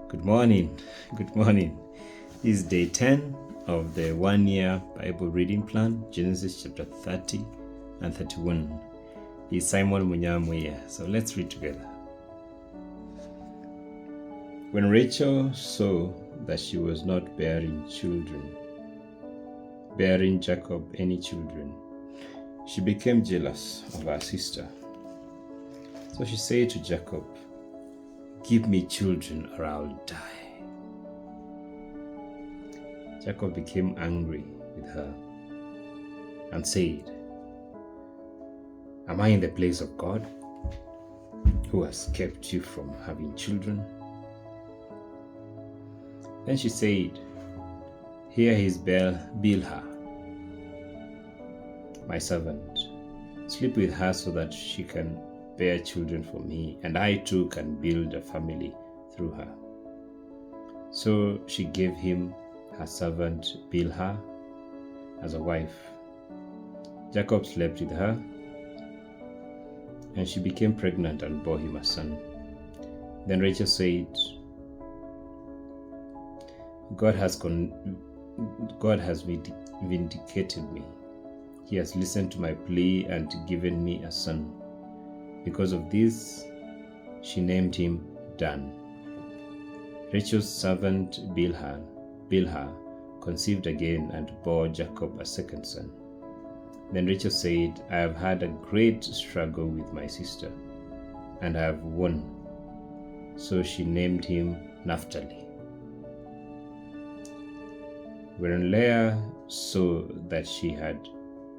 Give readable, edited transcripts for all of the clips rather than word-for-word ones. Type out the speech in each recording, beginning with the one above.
Good morning. Good morning. This is day 10 of the 1-year Bible reading plan, Genesis chapter 30 and 31. This is Simon Munyamuya. So let's read together. When Rachel saw that she was not bearing Jacob any children, she became jealous of her sister. So she said to Jacob, "Give me children or I'll die." Jacob became angry with her and said, "Am I in the place of God, who has kept you from having children?" Then she said, "Here is Bilhah, my servant. Sleep with her so that she can bear children for me, and I too can build a family through her." So she gave him her servant Bilhah as a wife. Jacob slept with her, and she became pregnant and bore him a son. Then Rachel said, God has vindicated me. He has listened to my plea and given me a son. Because of this, she named him Dan. Rachel's servant Bilhah conceived again and bore Jacob a second son. Then Rachel said, "I have had a great struggle with my sister, and I have won." So she named him Naphtali. When Leah saw that she had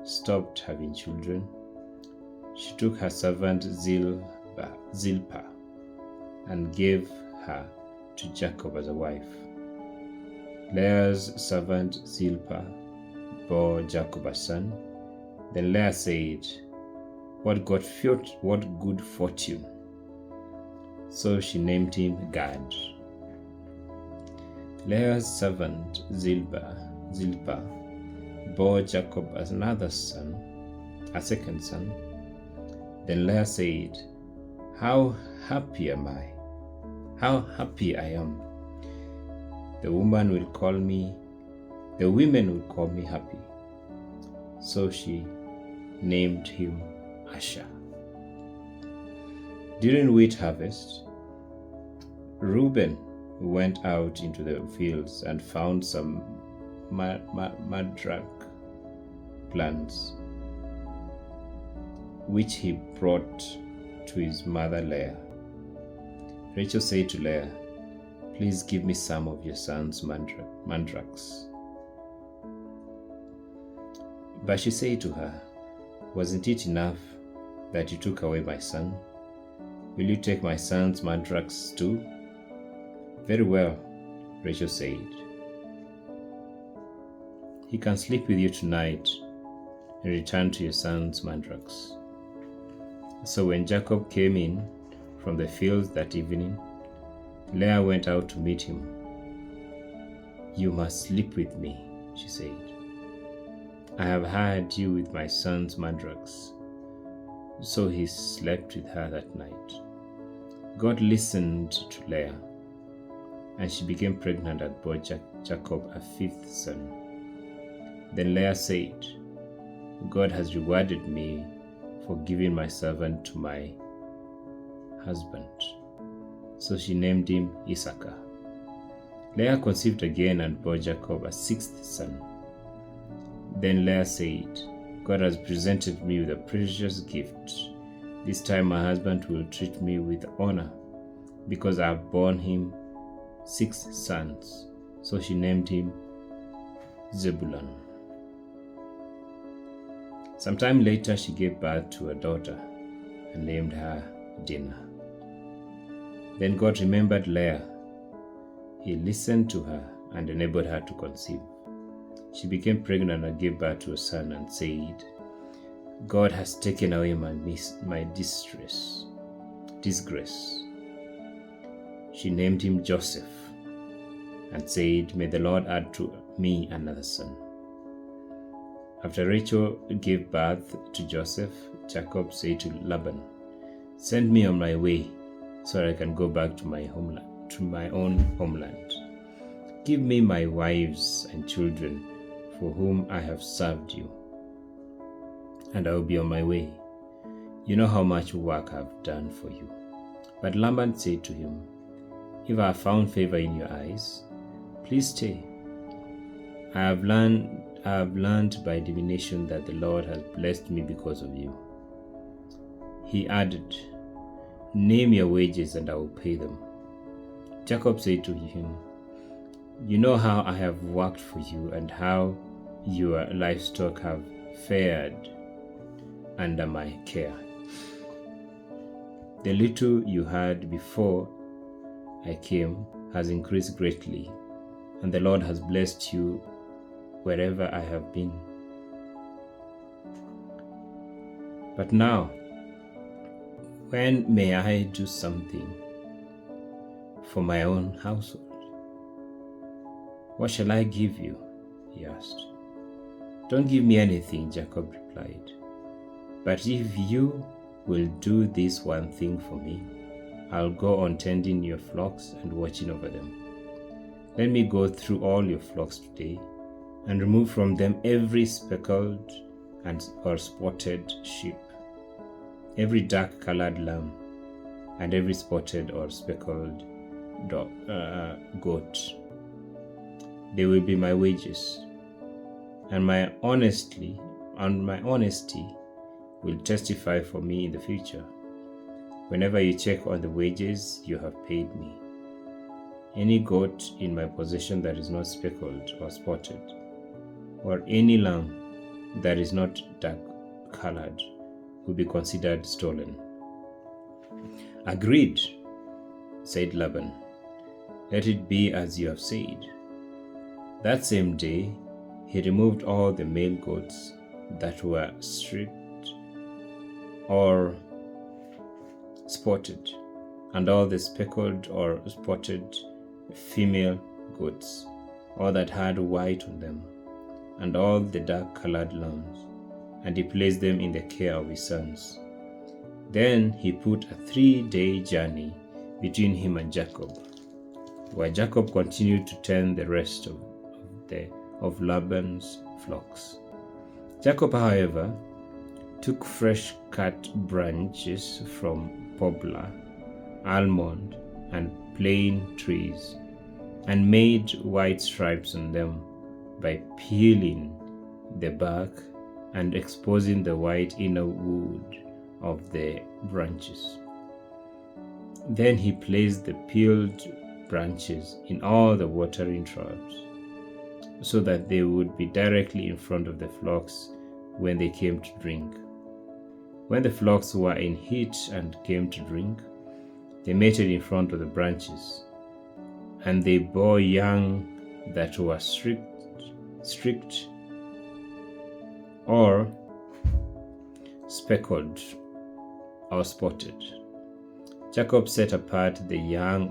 stopped having children, she took her servant Zilpah and gave her to Jacob as a wife. Leah's servant Zilpah bore Jacob a son. Then Leah said, what good fortune." So she named him Gad. Leah's servant Zilpah bore Jacob as a second son. Then Leah said, How happy I am. The women will call me happy. So she named him Asher. During wheat harvest, Reuben went out into the fields and found some mandrake plants, which he brought to his mother Leah. Rachel said to Leah, "Please give me some of your son's mandrakes." But she said to her, "Wasn't it enough that you took away my son? Will you take my son's mandrakes too?" "Very well," Rachel said. "He can sleep with you tonight and return to your son's mandrakes." So when Jacob came in from the fields that evening, Leah went out to meet him. "You must sleep with me," she said. "I have had you with my son's mandrakes." So he slept with her that night. God listened to Leah, and she became pregnant and bore Jacob a fifth son. Then Leah said, "God has rewarded me for giving my servant to my husband." So she named him Issachar. Leah conceived again and bore Jacob a sixth son. Then Leah said, "God has presented me with a precious gift. This time my husband will treat me with honor, because I have borne him 6 sons. So she named him Zebulun. Sometime later she gave birth to a daughter and named her Dinah. Then God remembered Leah. He listened to her and enabled her to conceive. She became pregnant and gave birth to a son and said, "God has taken away my disgrace." She named him Joseph and said, "May the Lord add to me another son." After Rachel gave birth to Joseph, Jacob said to Laban, "Send me on my way so that I can go back to my to my own homeland. Give me my wives and children for whom I have served you, and I will be on my way. You know how much work I have done for you." But Laban said to him, "If I have found favor in your eyes, please stay. I have learned by divination that the Lord has blessed me because of you." He added, "Name your wages and I will pay them." Jacob said to him, "You know how I have worked for you and how your livestock have fared under my care. The little you had before I came has increased greatly, and the Lord has blessed you wherever I have been. But now, when may I do something for my own household?" "What shall I give you?" he asked. "Don't give me anything," Jacob replied. "But if you will do this one thing for me, I'll go on tending your flocks and watching over them. Let me go through all your flocks today and remove from them every speckled or spotted sheep, every dark-colored lamb, and every spotted or speckled goat. They will be my wages, and my honesty will testify for me in the future. Whenever you check on the wages you have paid me, any goat in my possession that is not speckled or spotted, or any lamb that is not dark-colored, will be considered stolen." "Agreed," said Laban. "Let it be as you have said." That same day, he removed all the male goats that were streaked or spotted, and all the speckled or spotted female goats, all that had white on them, and all the dark-colored lambs, and he placed them in the care of his sons. Then he put a 3-day journey between him and Jacob, while Jacob continued to tend the rest of Laban's flocks. Jacob, however, took fresh cut branches from poplar, almond, and plane trees, and made white stripes on them by peeling the bark and exposing the white inner wood of the branches. Then he placed the peeled branches in all the watering troughs, so that they would be directly in front of the flocks when they came to drink. When the flocks were in heat and came to drink, they mated in front of the branches, and they bore young that were streaked or speckled or spotted. Jacob set apart the young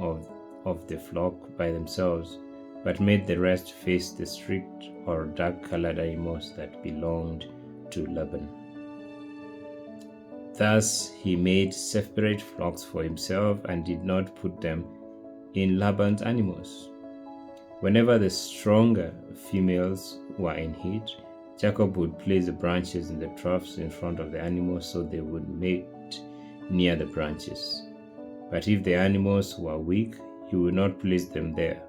of the flock by themselves, but made the rest face the streaked or dark-colored animals that belonged to Laban. Thus he made separate flocks for himself and did not put them in Laban's animals. Whenever the stronger females were in heat, Jacob would place the branches in the troughs in front of the animals so they would mate near the branches. But if the animals were weak, he would not place them there.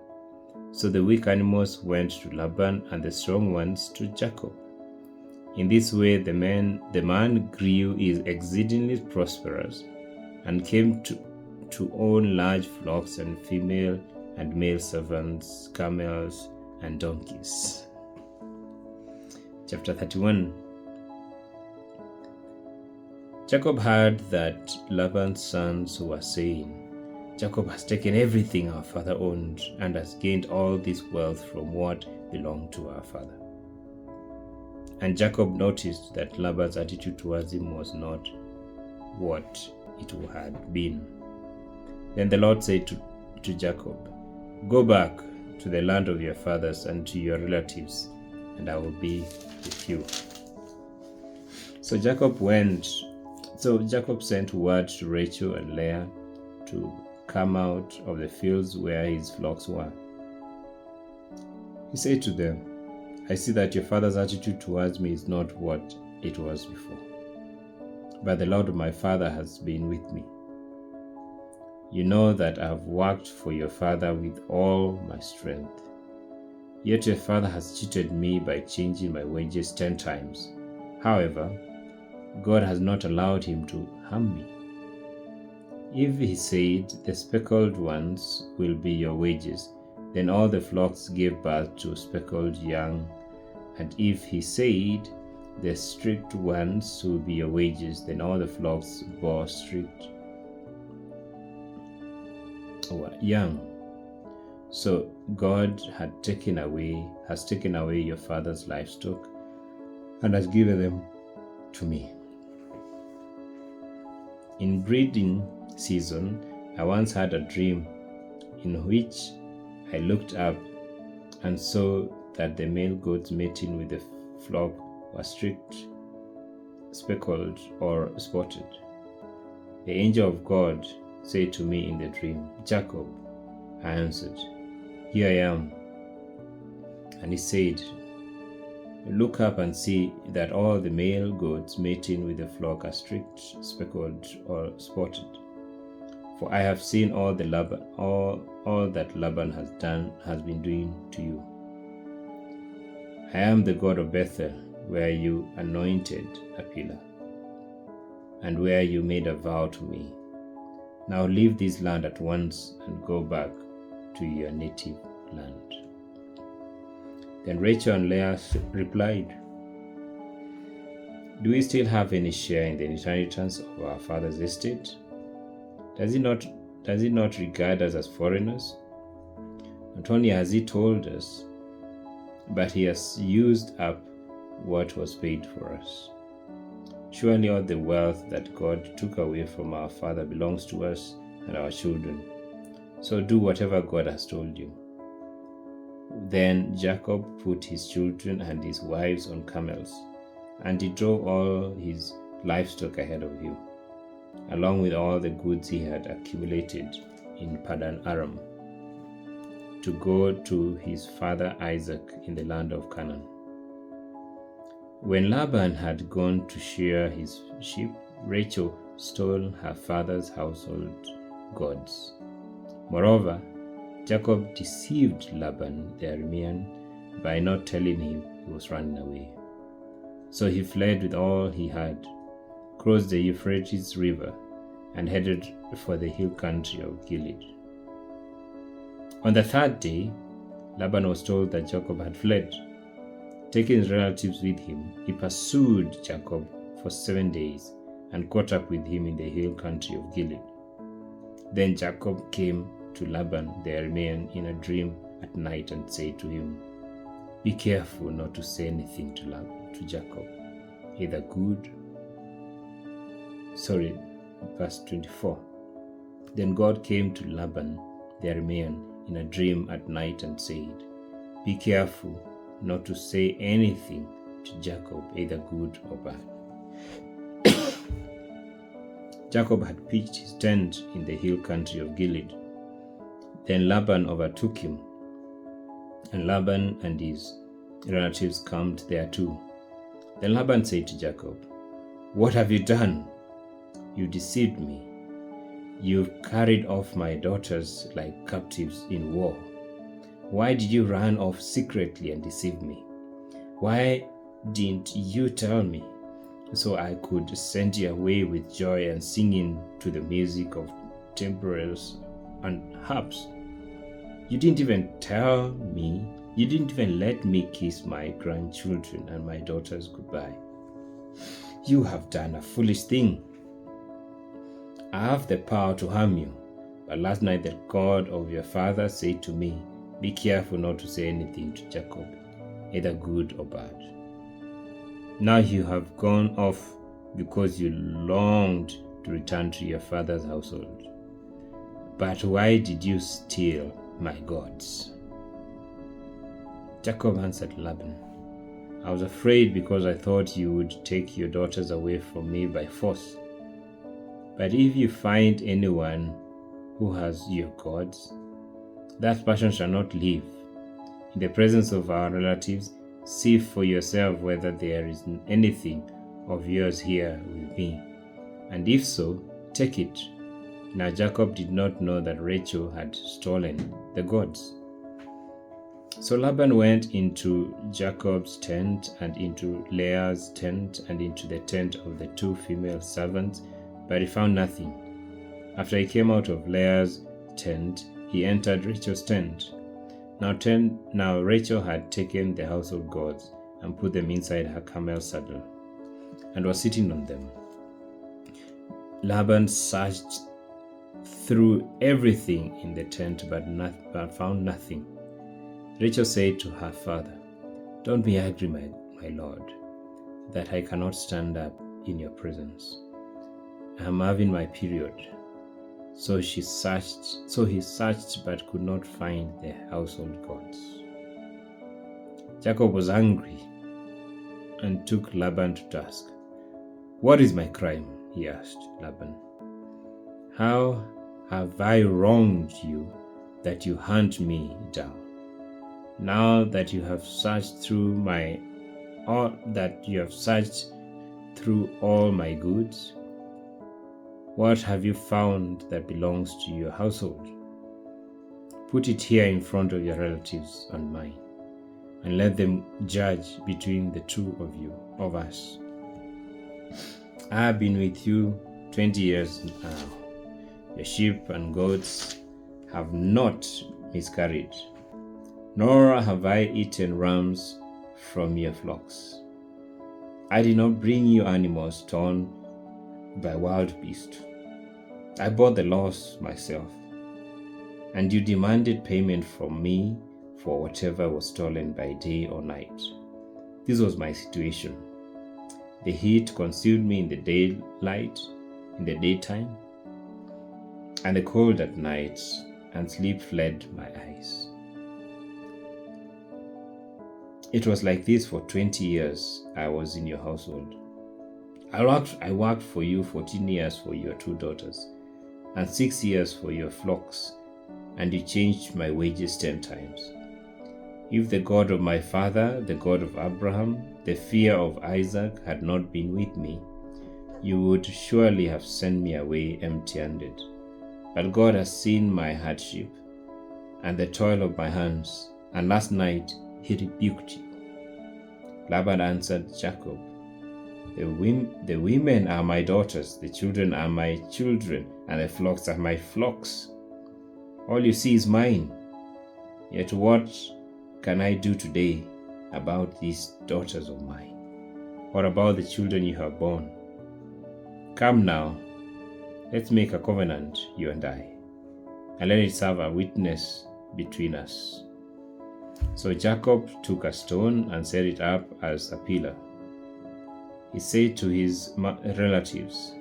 So the weak animals went to Laban and the strong ones to Jacob. In this way the man grew exceedingly prosperous and came to own large flocks and female and male servants, camels, and donkeys. Chapter 31. Jacob heard that Laban's sons were saying, "Jacob has taken everything our father owned and has gained all this wealth from what belonged to our father." And Jacob noticed that Laban's attitude towards him was not what it had been. Then the Lord said to Jacob, "Go back to the land of your fathers and to your relatives, and I will be with you." So Jacob sent word to Rachel and Leah to come out of the fields where his flocks were. He said to them, I see that your father's attitude towards me is not what it was before, but the Lord of my father has been with me. You know that I have worked for your father with all my strength. Yet your father has cheated me by changing my wages 10 times. However, God has not allowed him to harm me. If he said, the speckled ones will be your wages, then all the flocks gave birth to speckled young. And if he said, the streaked ones will be your wages, then all the flocks bore streaked young. So God has taken away your father's livestock and has given them to me. In breeding season, I once had a dream in which I looked up and saw that the male goats mating with the flock were streaked, speckled, or spotted. The angel of God said to me in the dream, Jacob. I answered, Here I am. And he said, Look up and see that all the male goats mating with the flock are streaked, speckled, or spotted. For I have seen all that Laban has been doing to you. I am the God of Bethel, where you anointed a pillar, and where you made a vow to me. Now leave this land at once and go back to your native land. Then Rachel and Leah replied, Do we still have any share in the inheritance of our father's estate? Does he not regard us as foreigners? Not only has he told us, but he has used up what was paid for us. Surely all the wealth that God took away from our father belongs to us and our children. So do whatever God has told you. Then Jacob put his children and his wives on camels, and he drove all his livestock ahead of him, along with all the goods he had accumulated in Padan Aram, to go to his father Isaac in the land of Canaan. When Laban had gone to shear his sheep, Rachel stole her father's household gods. Moreover, Jacob deceived Laban the Aramean by not telling him he was running away. So he fled with all he had, crossed the Euphrates River, and headed for the hill country of Gilead. On the 3rd day, Laban was told that Jacob had fled. Taking his relatives with him, he pursued Jacob for 7 days and caught up with him in the hill country of Gilead. Then Jacob came to Laban the Aramean in a dream at night and said to him, Be careful not to say anything to Jacob, either good. Verse 24. Then God came to Laban the Aramean in a dream at night and said, Be careful not to say anything to Jacob, either good or bad. Jacob had pitched his tent in the hill country of Gilead. Then Laban overtook him, and Laban and his relatives camped there too. Then Laban said to Jacob, What have you done? You deceived me. You've carried off my daughters like captives in war. Why did you run off secretly and deceive me? Why didn't you tell me, so I could send you away with joy and singing to the music of timbrels and harps? You didn't even tell me. You didn't even let me kiss my grandchildren and my daughters goodbye. You have done a foolish thing. I have the power to harm you, but last night the God of your father said to me, Be careful not to say anything to Jacob, either good or bad. Now you have gone off because you longed to return to your father's household. But why did you steal my gods? Jacob answered Laban, I was afraid because I thought you would take your daughters away from me by force. But if you find anyone who has your gods? That person shall not live. In the presence of our relatives, see for yourself whether there is anything of yours here with me, and if so, take it." Now Jacob did not know that Rachel had stolen the gods. So Laban went into Jacob's tent and into Leah's tent and into the tent of the 2 female servants, but he found nothing. After he came out of Leah's tent, he entered Rachel's tent. Now Rachel had taken the household gods and put them inside her camel saddle and was sitting on them. Laban searched through everything in the tent but found nothing. Rachel said to her father, "Don't be angry, my lord, that I cannot stand up in your presence. I am having my period." So he searched but could not find the household gods. Jacob was angry and took Laban to task. "What is my crime?" he asked Laban. "How have I wronged you that you hunt me down? Now that you have searched through all my goods, what have you found that belongs to your household? Put it here in front of your relatives and mine, and let them judge between the 2 of us. I have been with you 20 years now. Your sheep and goats have not miscarried, nor have I eaten rams from your flocks. I did not bring you animals torn by wild beasts. I bought the loss myself, and you demanded payment from me for whatever was stolen by day or night. This was my situation. The heat consumed me in the daytime, and the cold at night, and sleep fled my eyes. It was like this for 20 years I was in your household. I worked for you 14 years for your 2 daughters, and 6 years for your flocks, and you changed my wages 10 times. If the God of my father, the God of Abraham, the fear of Isaac had not been with me, you would surely have sent me away empty-handed. But God has seen my hardship and the toil of my hands, and last night he rebuked you." Laban answered Jacob, The women are my daughters, the children are my children, and the flocks are my flocks. All you see is mine. Yet what can I do today about these daughters of mine, or about the children you have borne? Come now, let's make a covenant, you and I, and let it serve a witness between us. So Jacob took a stone and set it up as a pillar. He said to his relatives,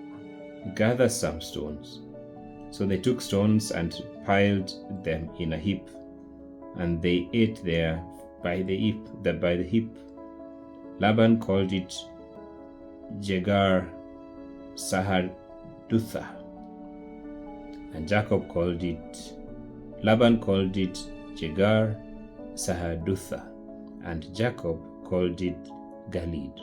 "Gather some stones." So they took stones and piled them in a heap, and they ate there by the heap. Laban called it Jegar Sahadutha, and Laban called it Jegar Sahadutha, and Jacob called it Galid.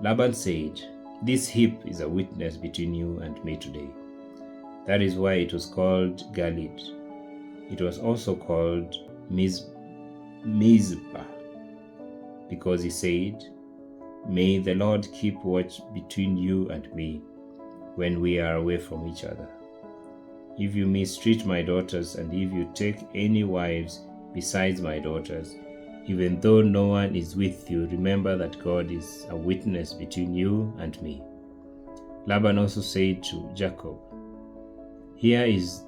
Laban said, "This heap is a witness between you and me today." That is why it was called Galid. It was also called Mizpah, because he said, "May the Lord keep watch between you and me when we are away from each other. If you mistreat my daughters, and if you take any wives besides my daughters, even though no one is with you, remember that God is a witness between you and me." Laban also said to Jacob, Here is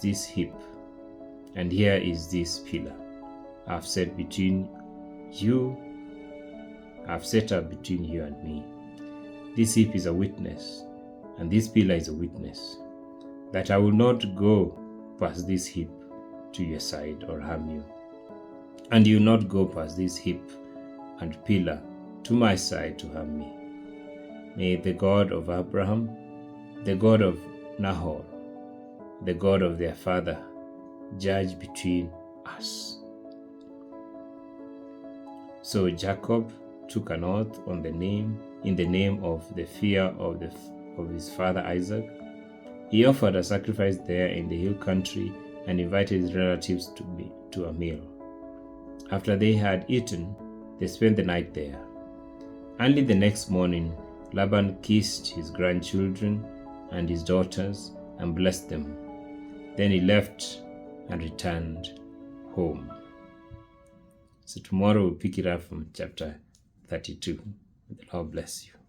this heap, and here is this pillar I have set up between you and me. This heap is a witness, and this pillar is a witness, that I will not go past this heap to your side or harm you, and you will not go past this heap and pillar to my side to harm me. May the God of Abraham, the God of Nahor, the God of their father, judge between us. So Jacob took an oath in the name of the fear of his father Isaac. He offered a sacrifice there in the hill country and invited his relatives to a meal. After they had eaten, they spent the night there. Early the next morning, Laban kissed his grandchildren and his daughters and blessed them. Then he left and returned home. So tomorrow we'll pick it up from chapter 32. The Lord bless you.